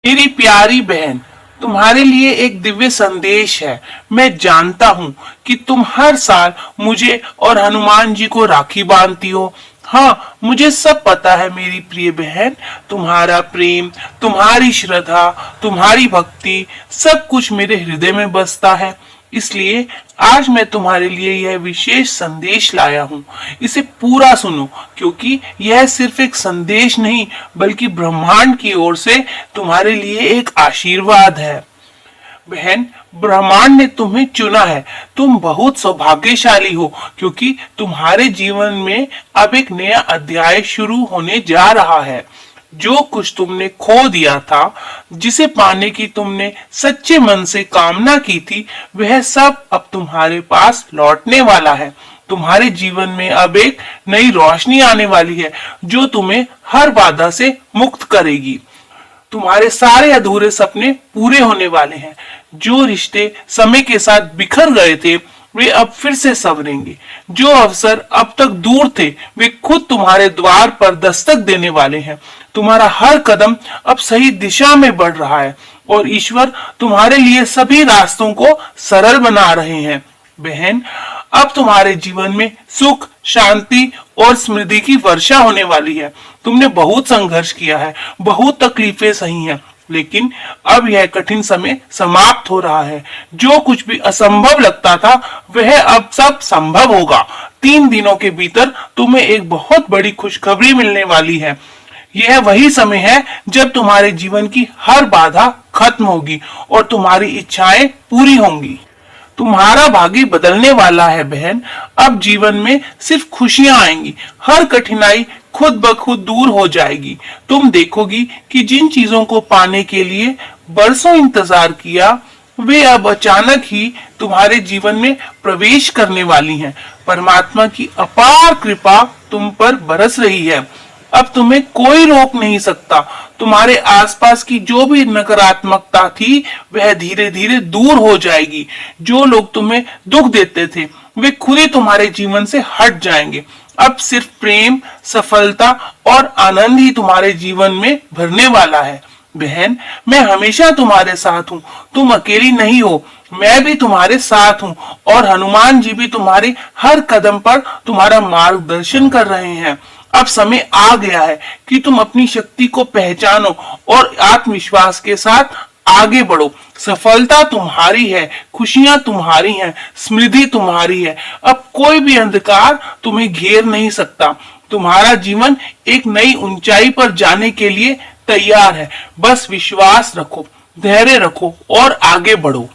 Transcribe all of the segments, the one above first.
मेरी प्यारी बहन, तुम्हारे लिए एक दिव्य संदेश है। मैं जानता हूँ कि तुम हर साल मुझे और हनुमान जी को राखी बांधती हो। हाँ, मुझे सब पता है मेरी प्रिय बहन। तुम्हारा प्रेम, तुम्हारी श्रद्धा, तुम्हारी भक्ति, सब कुछ मेरे हृदय में बसता है। इसलिए आज मैं तुम्हारे लिए यह विशेष संदेश लाया हूँ। इसे पूरा सुनो, क्योंकि यह सिर्फ एक संदेश नहीं बल्कि ब्रह्मांड की ओर से तुम्हारे लिए एक आशीर्वाद है। बहन, ब्रह्मांड ने तुम्हें चुना है। तुम बहुत सौभाग्यशाली हो, क्योंकि तुम्हारे जीवन में अब एक नया अध्याय शुरू होने जा रहा है। जो कुछ तुमने खो दिया था, जिसे पाने की तुमने सच्चे मन से कामना की थी, वह सब अब तुम्हारे पास लौटने वाला है। तुम्हारे जीवन में अब एक नई रोशनी आने वाली है, जो तुम्हें हर बाधा से मुक्त करेगी। तुम्हारे सारे अधूरे सपने पूरे होने वाले हैं। जो रिश्ते समय के साथ बिखर गए थे, वे अब फिर से संवरेंगे। जो अवसर अब तक दूर थे, वे खुद तुम्हारे द्वार पर दस्तक देने वाले हैं। तुम्हारा हर कदम अब सही दिशा में बढ़ रहा है और ईश्वर तुम्हारे लिए सभी रास्तों को सरल बना रहे हैं। बहन, अब तुम्हारे जीवन में सुख, शांति और समृद्धि की वर्षा होने वाली है। तुमने बहुत संघर्ष किया है, बहुत तकलीफें सही हैं, लेकिन अब यह कठिन समय समाप्त हो रहा है। जो कुछ भी असंभव लगता था, वह अब सब संभव होगा। 3 दिनों के भीतर तुम्हें एक बहुत बड़ी खुशखबरी मिलने वाली है। यह वही समय है जब तुम्हारे जीवन की हर बाधा खत्म होगी और तुम्हारी इच्छाएं पूरी होंगी। तुम्हारा भाग्य बदलने वाला है बहन। अब जीवन में सिर्फ खुशियां आएंगी। हर कठिनाई खुद ब खुद दूर हो जाएगी। तुम देखोगी कि जिन चीजों को पाने के लिए बरसों इंतजार किया, वे अब अचानक ही तुम्हारे जीवन में प्रवेश करने वाली हैं। परमात्मा की अपार कृपा तुम पर बरस रही है। अब तुम्हें कोई रोक नहीं सकता। तुम्हारे आसपास की जो भी नकारात्मकता थी, वह धीरे धीरे दूर हो जाएगी। जो लोग तुम्हें दुख देते थे, वे खुद ही तुम्हारे जीवन से हट जाएंगे। अब सिर्फ प्रेम, सफलता और आनंद ही तुम्हारे जीवन में भरने वाला है। बहन, मैं हमेशा तुम्हारे साथ हूँ। तुम अकेली नहीं हो, मैं भी तुम्हारे साथ हूँ और हनुमान जी भी तुम्हारे हर कदम पर तुम्हारा मार्गदर्शन कर रहे हैं। अब समय आ गया है कि तुम अपनी शक्ति को पहचानो और आत्मविश्वास के साथ आगे बढ़ो। सफलता तुम्हारी है, खुशियां तुम्हारी हैं, समृद्धि तुम्हारी है। अब कोई भी अंधकार तुम्हें घेर नहीं सकता। तुम्हारा जीवन एक नई ऊंचाई पर जाने के लिए तैयार है। बस विश्वास रखो, धैर्य रखो और आगे बढ़ो।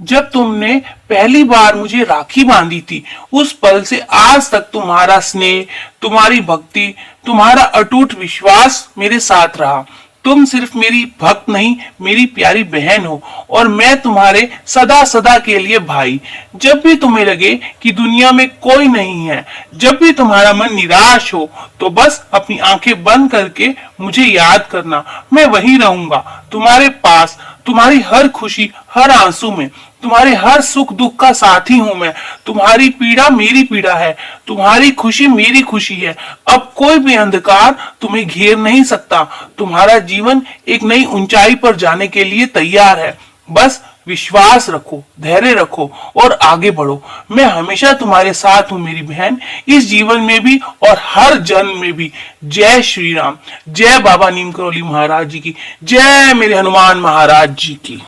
जब तुमने पहली बार मुझे राखी बांधी थी, उस पल से आज तक तुम्हारा स्नेह, तुम्हारी भक्ति, तुम्हारा अटूट विश्वास मेरे साथ रहा। तुम सिर्फ मेरी भक्त नहीं, मेरी प्यारी बहन हो और मैं तुम्हारे सदा सदा के लिए भाई। जब भी तुम्हें लगे कि दुनिया में कोई नहीं है, जब भी तुम्हारा मन निराश हो, तो बस अपनी आंखें बंद करके मुझे याद करना। मैं वहीं रहूंगा, तुम्हारे पास, तुम्हारी हर खुशी, हर आंसू में। तुम्हारे हर सुख दुख का साथी हूं मैं। तुम्हारी पीड़ा मेरी पीड़ा है, तुम्हारी खुशी मेरी खुशी है। अब कोई भी अंधकार तुम्हें घेर नहीं सकता। तुम्हारा जीवन एक नई ऊंचाई पर जाने के लिए तैयार है। बस विश्वास रखो, धैर्य रखो और आगे बढ़ो। मैं हमेशा तुम्हारे साथ हूं मेरी बहन, इस जीवन में भी और हर जन्म में भी। जय श्री राम, जय बाबा नीम करोली महाराज जी की, जय मेरे हनुमान महाराज जी की।